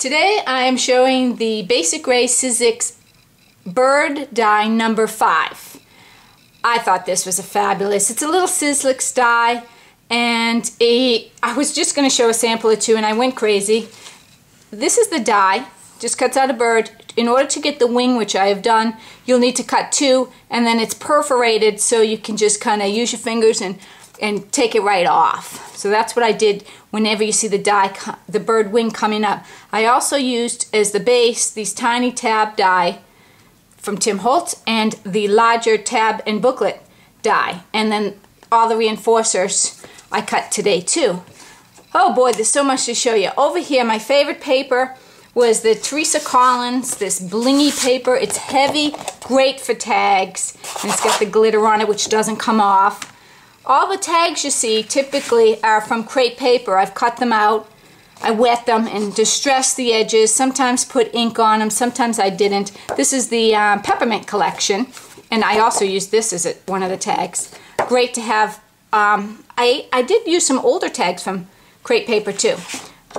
Today I am showing the Basic Gray Sizzix Bird Die number 5. I thought this was fabulous. It's a little Sizzix die, and I was just going to show a sample or two and I went crazy. This is the die, just cuts out a bird. In order to get the wing, which I have done, you'll need to cut 2, and then it's perforated so you can just kind of use your fingers and take it right off. So that's what I did whenever you see the die, the bird wing coming up. I also used as the base these tiny tab die from Tim Holtz and the larger tab and booklet die. And then all the reinforcers I cut today too. Oh boy, there's so much to show you. Over here, my favorite paper was the Teresa Collins, this blingy paper. It's heavy, great for tags, and it's got the glitter on it which doesn't come off. All the tags you see typically are from crepe paper. I've cut them out, I wet them and distress the edges, sometimes put ink on them, sometimes I didn't. This is the peppermint collection, and I also used this as one of the tags. Great to have. I did use some older tags from crepe paper too.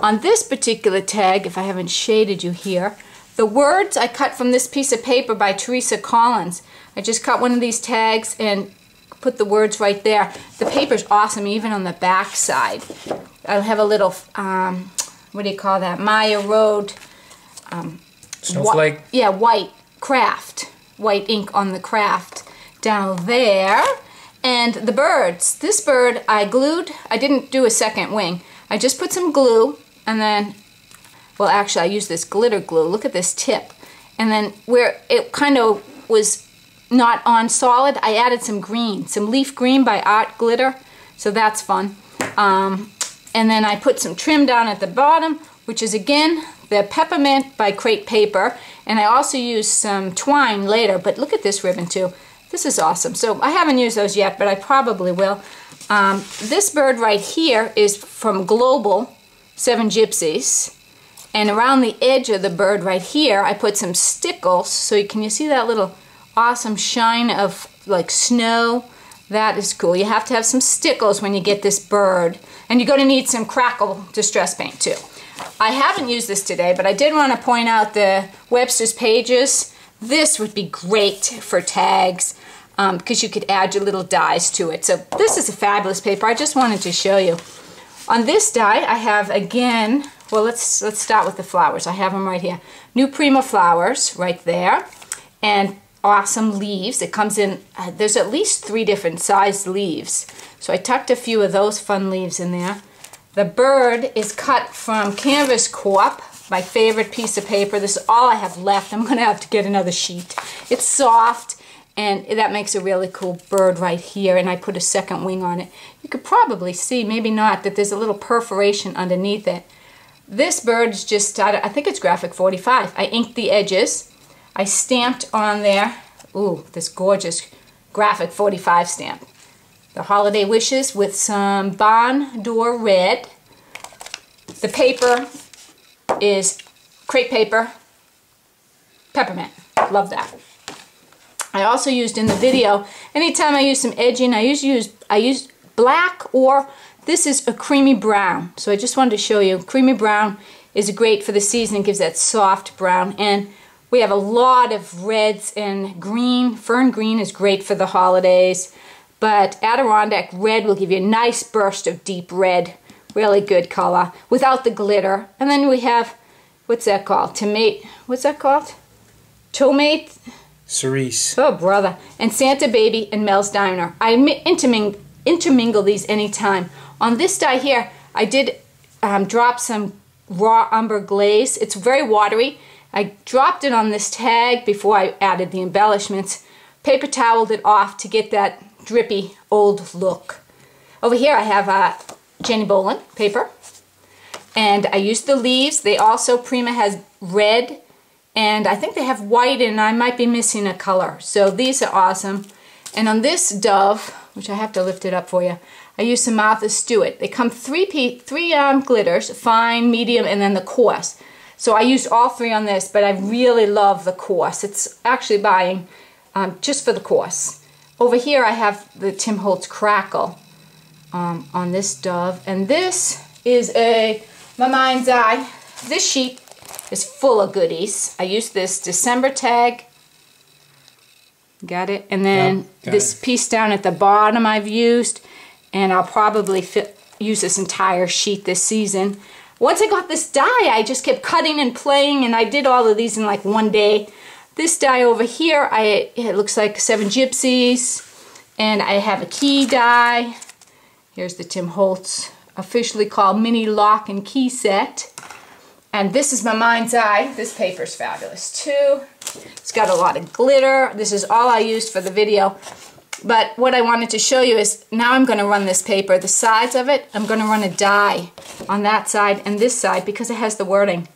On this particular tag, if I haven't shaded you here, the words I cut from this piece of paper by Teresa Collins. I just cut one of these tags and put the words right there. The paper's awesome, even on the back side. I'll have a little, what do you call that? Maya Road. Snowflake? Yeah, white craft. White ink on the craft down there. And the birds. This bird I glued. I didn't do a second wing. I just put some glue and then, well actually I used this glitter glue. Look at this tip. And then where it kind of was not on solid, I added some green, some leaf green by Art Glitter, so that's fun. And then I put some trim down at the bottom, which is again the peppermint by crepe paper, and I also used some twine later, but look at this ribbon too. This is awesome. So I haven't used those yet, but I probably will. This bird right here is from Global 7 Gypsies, and around the edge of the bird right here I put some stickles, so can you see that little awesome shine of like snow? That is cool. You have to have some stickles when you get this bird, and you're going to need some crackle distress paint too. I haven't used this today, but I did want to point out the Webster's pages. This would be great for tags because you could add your little dies to it. So this is a fabulous paper. I just wanted to show you. On this die I have again, well let's start with the flowers. I have them right here. New Prima flowers right there, and awesome leaves. It comes in, there's at least 3 different sized leaves. So I tucked a few of those fun leaves in there. The bird is cut from Canvas Corp, my favorite piece of paper. This is all I have left. I'm going to have to get another sheet. It's soft, and that makes a really cool bird right here, and I put a second wing on it. You could probably see, maybe not, that there's a little perforation underneath it. This bird is just, I think it's graphic 45. I inked the edges. I stamped on there, ooh, this gorgeous graphic 45 stamp. The Holiday Wishes with some Bon D'Or red. The paper is crepe paper, peppermint. Love that. I also used in the video, anytime I use some edging, I use black, or this is a creamy brown. So I just wanted to show you, creamy brown is great for the season. It gives that soft brown, and we have a lot of reds and green. Fern green is great for the holidays, but Adirondack red will give you a nice burst of deep red. Really good color without the glitter. And then we have, what's that called? What's that called? Tomate? Cerise. Oh, brother. And Santa Baby and Mel's Diner. I intermingle these anytime. On this die here, I did drop some raw umber glaze. It's very watery. I dropped it on this tag before I added the embellishments. Paper toweled it off to get that drippy old look. Over here I have Jenny Bolin paper, and I used the leaves. They also, Prima has red, and I think they have white, and I might be missing a color. So these are awesome. And on this dove, which I have to lift it up for you, I used some Martha Stewart. They come three glitters, fine, medium, and then the coarse. So I used all 3 on this, but I really love the coarse. It's actually buying just for the coarse. Over here I have the Tim Holtz Crackle on this dove, and this is my mind's eye. This sheet is full of goodies. I used this December tag. Got it? And then this piece down at the bottom I've used, and I'll probably use this entire sheet this season. Once I got this die, I just kept cutting and playing, and I did all of these in like one day. This die over here, it looks like 7 gypsies, and I have a key die. Here's the Tim Holtz, officially called Mini Lock and Key Set. And this is my mind's eye. This paper's fabulous too. It's got a lot of glitter. This is all I used for the video. But what I wanted to show you is now I'm going to run this paper. The sides of it, I'm going to run a die on that side and this side because it has the wording.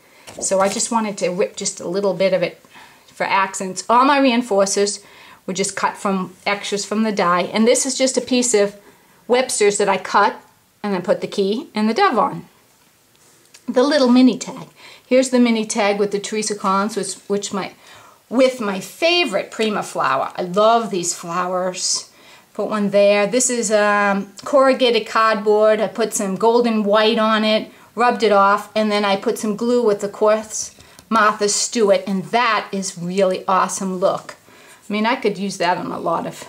So I just wanted to rip just a little bit of it for accents. All my reinforcers were just cut from extras from the die. And this is just a piece of Webster's that I cut and then put the key and the dove on. The little mini tag. Here's the mini tag with the Teresa Collins, with my favorite Prima flower. I love these flowers. Put one there. This is corrugated cardboard. I put some golden white on it, rubbed it off, and then I put some glue with the Quartz Martha Stewart, and that is really awesome look. I mean, I could use that on a lot of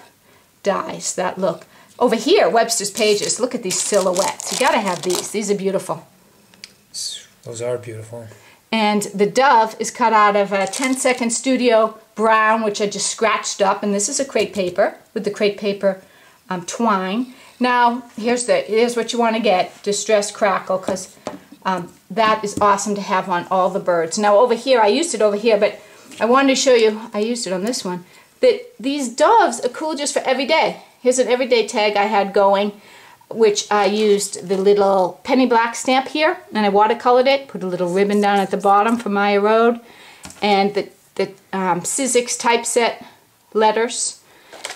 dies, that look. Over here, Webster's Pages. Look at these silhouettes. You gotta have these. These are beautiful. Those are beautiful. And the dove is cut out of a 10-second Studio Brown, which I just scratched up. And this is a crepe paper with the crepe paper twine. Now, here's what you want to get, Distressed Crackle, because that is awesome to have on all the birds. Now, over here, I used it over here, but I wanted to show you, I used it on this one, that these doves are cool just for every day. Here's an everyday tag I had going, which I used the little penny black stamp here, and I watercolored it, put a little ribbon down at the bottom for Maya Road, and the Sizzix typeset letters,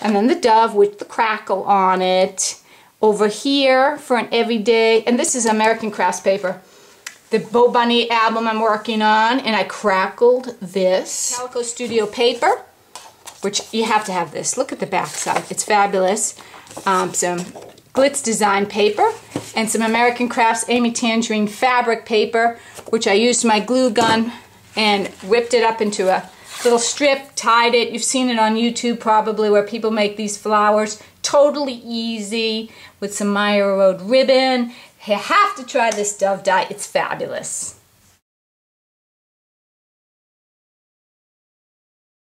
and then the dove with the crackle on it. Over here for an everyday, and this is American Crafts paper, the Bo Bunny album I'm working on, and I crackled this Calico Studio paper, which you have to have this. Look at the back side, it's fabulous. Some Glitz Design paper and some American Crafts Amy Tangerine fabric paper, which I used my glue gun and ripped it up into a little strip, tied it. You've seen it on YouTube probably where people make these flowers. Totally easy with some Maya Road ribbon. You have to try this Dove Die. It's fabulous.